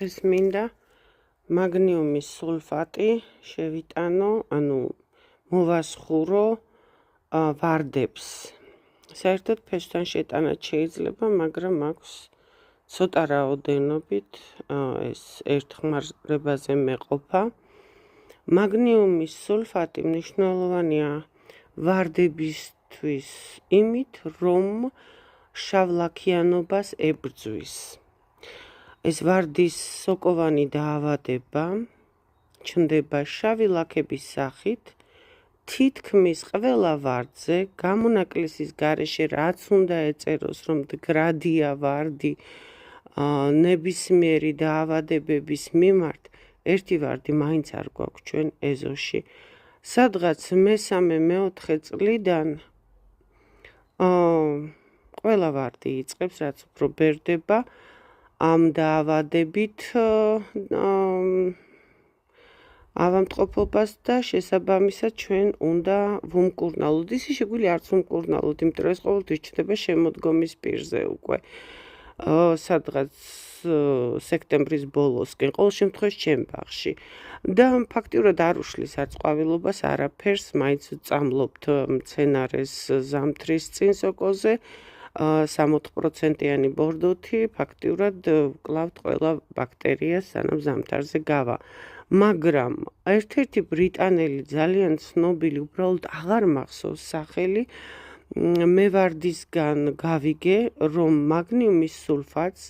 დღეს მინდა მაგნიუმის სულფატი შევიტანო, ანუ მოვასხურო ვარდებს. საერთოდ ფესვთან შეტანაც შეიძლება, მაგრამ აქვს ცოტა რაოდენობით ეს ერთხმარებაზე მეყოფა. მაგნიუმის სულფატი მნიშვნელოვანია ვარდებისთვის იმით, რომ შავლაქიანობას ებრძვის. ეს ვარდის სოკოვანი დაავადება ჩნდება შავი ლაქების სახით, თითქმის ყველა ვარდზე გამონაკლისის გარეშე რაც უნდა ეწეროს, რომ მდგრადია ვარდი ნებისმიერი დაავადებების მიმართ, ერთი ვარდი მაინც არ გვაქვს ჩვენ ეზოში. სადღაც მე-4 წლიდან ყველა ვარდი იწყებს, რაც უფრო ბერდება ამ დაავადებით ავადმყოფობას და შესაბამისად ჩვენ უნდა ვუმკურნალოთ. ისი შეგვიძლია არც ვუმკურნალოთ, იმიტომ რომ ეს ყოველთვის ჩნდება შემოდგომის პირზე უკვე. სადღაც სექტემბრის ბოლოსკენ, ყოველ შემთხვევაში ჩემ ბაღში. და ფაქტიურად არ უშლის არც ყვავილობას, არაფერს, მაინც ვწამლობთ მცენარეს ზამთრის წინ სოკოზე, 60%-იანი ბორდოთი, ფაქტიურად ვკლავთ ყველა ბაქტერიას, სანამ ზამთარზე გავა. მაგრამ ერთ-ერთი ბრიტანელი ძალიან ცნობილი, უბრალოდ აღარ მახსოვს სახელი, მე ვარდისგან გავიგე, რომ მაგნიუმის სულფატს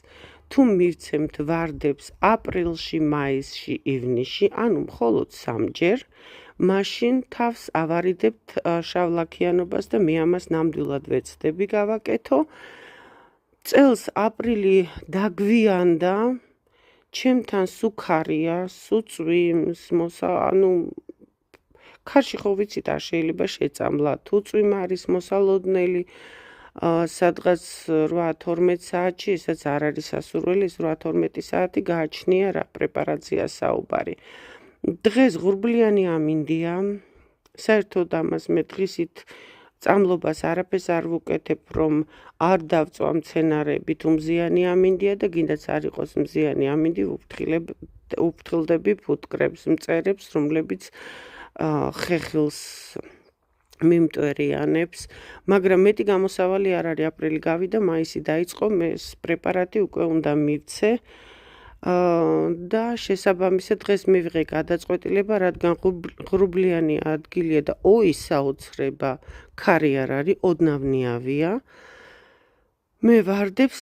თუ მივცემთ ვარდებს აპრილში, მაისში, ივნისში, ანუ მხოლოდ 3-ჯერ, მაშინ თავს ავარიდებთ შავლაქიანობას და მე ამას ნამდვილად ვეცდები გავაკეთო. წელს აპრილი დაგვიანდა, ჩემთან სუქარია, სუწვიმს, ანუ ქარში ხო ვიცით არ შეიძლება შეწამლა, თუ წვიმა არის მოსალოდნელი, სადღაც 8-12 საათში, ესაც არ არის სასურველი, 8-12 საათი გააჩნია რა პრეპარაცია საუბარი. დღეს ღრუბლიანი ამინდია, საერთოდ ამას მე დღისით წამლობას არაფერს არ ვუკეთებ, რომ არ დავწვა მცენარეები, თუ მზიანი ამინდია და გინდაც არ იყოს მზიანი ამინდი, ვუფრთხილდები ფუტკრებს, მწერებს, რომლებიც ხეხილს მიმტვერიანებს, მაგრამ მეტი გამოსავალი არ არის, აპრილი გავიდა, მაისი დაიწყო, მე ეს პრეპარატი უკვე უნდა მივცე და შესაბამისად დღეს მივიღე გადაწყვეტილება, რადგან ღრუბლიანი ადგილია და ოის საოცრება ქარი არ არის, ოდნავ ნიავია. მე ვარდებს